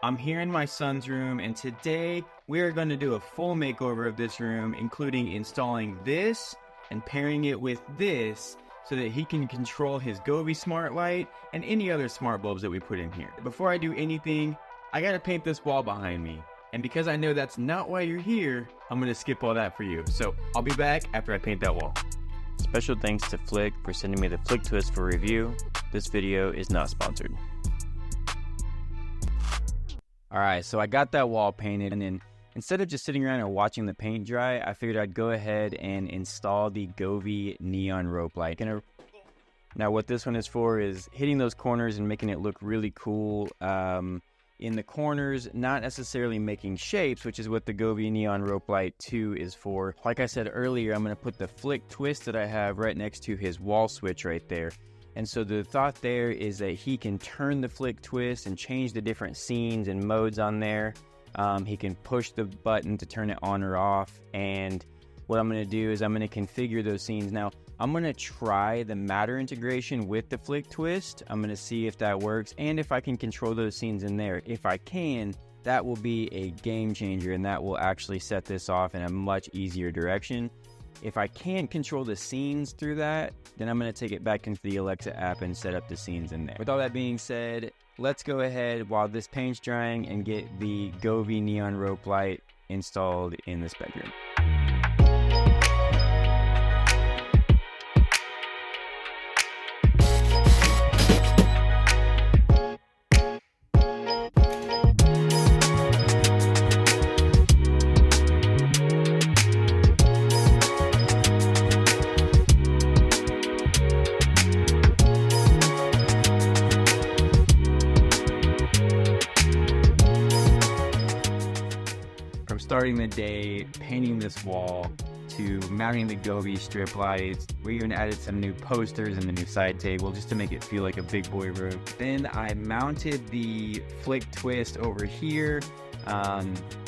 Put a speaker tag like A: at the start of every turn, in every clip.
A: I'm here in my son's room, and today we are going to do a full makeover of this room, including installing this and pairing it with this so that he can control his Govee smart light and any other smart bulbs that we put in here. Before I do anything, I gotta paint this wall behind me. And because I know that's not why you're here, I'm gonna skip all that for you. So I'll be back after I paint that wall.
B: Special thanks to Flic for sending me the Flic Twist for review. This video is not sponsored. Alright, so I got that wall painted, and then instead of just sitting around and watching the paint dry, I figured I'd go ahead and install the Govee Neon Rope Light. Now what this one is for is hitting those corners and making it look really cool. In the corners, not necessarily making shapes, which is what the Govee Neon Rope Light 2 is for. Like I said earlier, I'm going to put the Flic Twist that I have right next to his wall switch right there. And so the thought there is that he can turn the Flic Twist and change the different scenes and modes on there. He can push the button to turn it on or off. And what I'm going to do is I'm going to configure those scenes. Now, I'm going to try the matter integration with the Flic Twist. I'm going to see if that works and if I can control those scenes in there. If I can, that will be a game changer, and that will actually set this off in a much easier direction. If I can't control the scenes through that, then I'm going to take it back into the Alexa app and set up the scenes in there. With all that being said, let's go ahead while this paint's drying and get the Govee Neon Rope Light installed in this bedroom. From starting the day, painting this wall, to mounting the Govee strip lights, we even added some new posters and the new side table just to make it feel like a big boy room. Then I mounted the Flic Twist over here,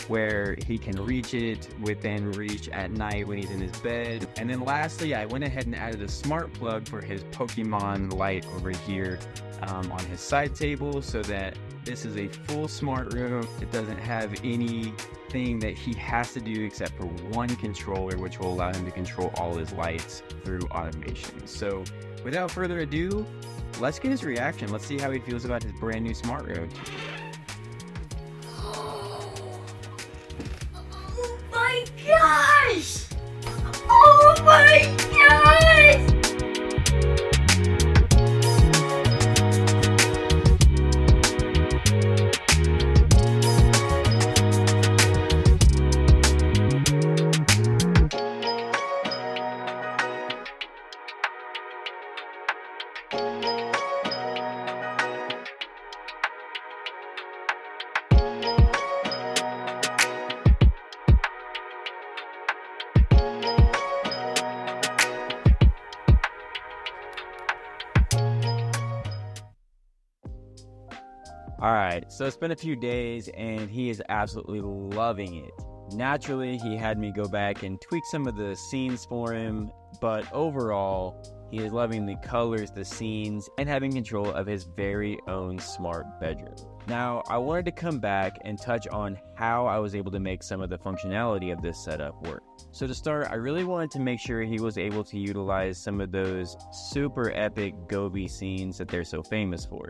B: where he can reach it within reach at night when he's in his bed. And then lastly, I went ahead and added a smart plug for his Pokemon light over here on his side table, so that this is a full smart room. It doesn't have anything that he has to do except for one controller, which will allow him to control all his lights through automation. So without further ado, let's get his reaction. Let's see how he feels about his brand new smart room.
C: Oh my gosh! Oh my gosh!
B: Alright, so it's been a few days and he is absolutely loving it. Naturally, he had me go back and tweak some of the scenes for him, but overall, he is loving the colors, the scenes, and having control of his very own smart bedroom. Now, I wanted to come back and touch on how I was able to make some of the functionality of this setup work. So to start, I really wanted to make sure he was able to utilize some of those super epic Govee scenes that they're so famous for.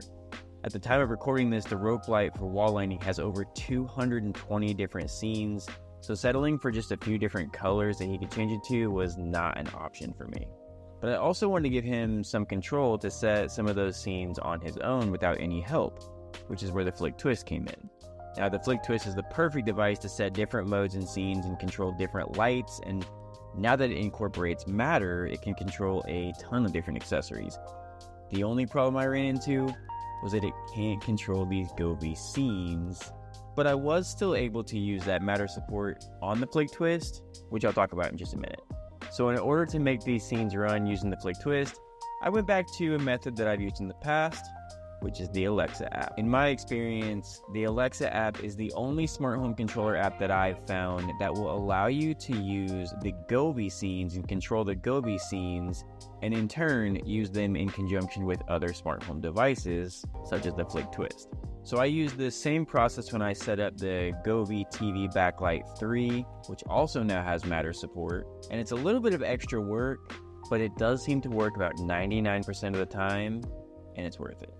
B: At the time of recording this, the rope light for wall lighting has over 220 different scenes, so settling for just a few different colors that he could change it to was not an option for me. But I also wanted to give him some control to set some of those scenes on his own without any help, which is where the Flic Twist came in. Now, the Flic Twist is the perfect device to set different modes and scenes and control different lights, and now that it incorporates matter, it can control a ton of different accessories. The only problem I ran into was that it can't control these Govee scenes, but I was still able to use that matter support on the Flic Twist, which I'll talk about in just a minute. So in order to make these scenes run using the Flic Twist, I went back to a method that I've used in the past, which is the Alexa app. In my experience, the Alexa app is the only smart home controller app that I've found that will allow you to use the Govee scenes and control the Govee scenes, and in turn use them in conjunction with other smart home devices such as the Flic Twist. So I used the same process when I set up the Govee TV Backlight 3, which also now has Matter support. And it's a little bit of extra work, but it does seem to work about 99% of the time, and it's worth it.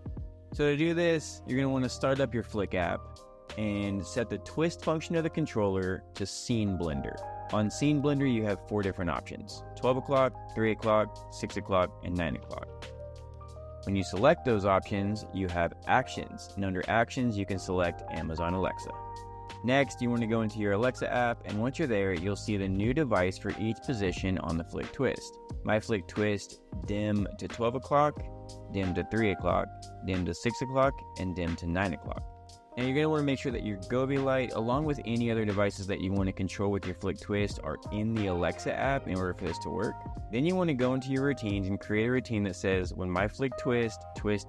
B: So to do this, you're going to want to start up your Flic app and set the twist function of the controller to Scene Blender. On Scene Blender, you have 4 different options: 12 o'clock, 3 o'clock, 6 o'clock, and 9 o'clock. When you select those options, you have Actions, and under Actions, you can select Amazon Alexa. Next, you want to go into your Alexa app, and once you're there, you'll see the new device for each position on the Flic Twist. My Flic Twist, dim to 12 o'clock, dim to 3 o'clock, dim to 6 o'clock, and dim to 9 o'clock. Now you're going to want to make sure that your Govee light, along with any other devices that you want to control with your Flic Twist, are in the Alexa app in order for this to work. Then you want to go into your routines and create a routine that says when my Flic Twist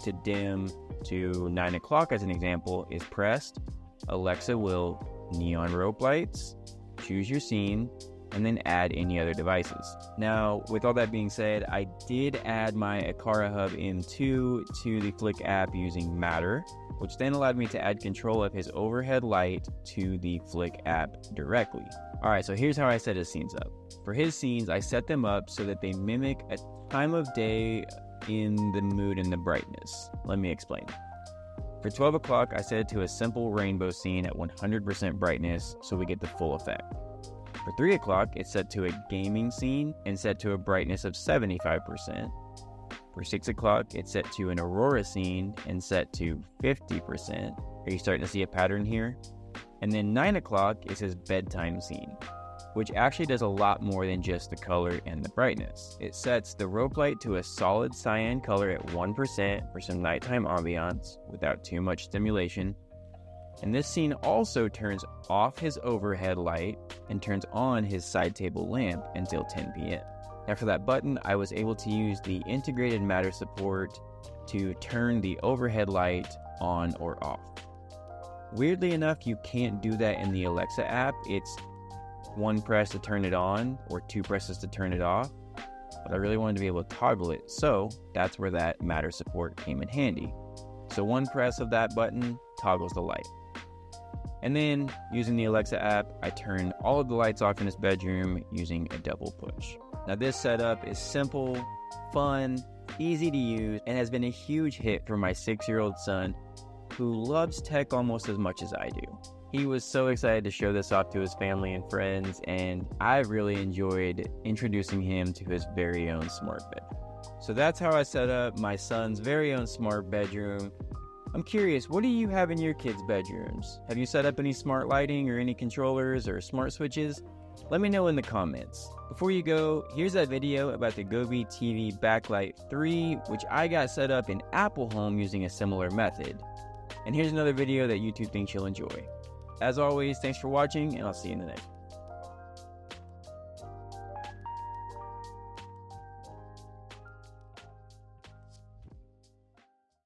B: to dim to 9 o'clock, as an example, is pressed, Alexa will neon rope lights, choose your scene, and then add any other devices. Now, with all that being said, I did add my Aqara Hub M2 to the Flic app using Matter, which then allowed me to add control of his overhead light to the Flic app directly. Alright, so here's how I set his scenes up. For his scenes, I set them up so that they mimic a time of day in the mood and the brightness. Let me explain. For 12 o'clock, I set it to a simple rainbow scene at 100% brightness so we get the full effect. For 3 o'clock, it's set to a gaming scene and set to a brightness of 75%. For 6 o'clock, it's set to an aurora scene and set to 50%. Are you starting to see a pattern here? And then 9 o'clock is his bedtime scene, which actually does a lot more than just the color and the brightness. It sets the rope light to a solid cyan color at 1% for some nighttime ambiance without too much stimulation. And this scene also turns off his overhead light and turns on his side table lamp until 10 p.m. Now for that button, I was able to use the integrated Matter support to turn the overhead light on or off. Weirdly enough, you can't do that in the Alexa app. It's 1 press to turn it on or 2 presses to turn it off, but I really wanted to be able to toggle it, so that's where that Matter support came in handy. So 1 press of that button toggles the light. And then, using the Alexa app, I turned all of the lights off in his bedroom using a double push. Now this setup is simple, fun, easy to use, and has been a huge hit for my 6-year-old son, who loves tech almost as much as I do. He was so excited to show this off to his family and friends, and I really enjoyed introducing him to his very own smart bed. So that's how I set up my son's very own smart bedroom. I'm curious, what do you have in your kids' bedrooms? Have you set up any smart lighting or any controllers or smart switches? Let me know in the comments. Before you go, here's that video about the Govee TV Backlight 3, which I got set up in Apple Home using a similar method. And here's another video that YouTube thinks you'll enjoy. As always, thanks for watching, and I'll see you in the next one.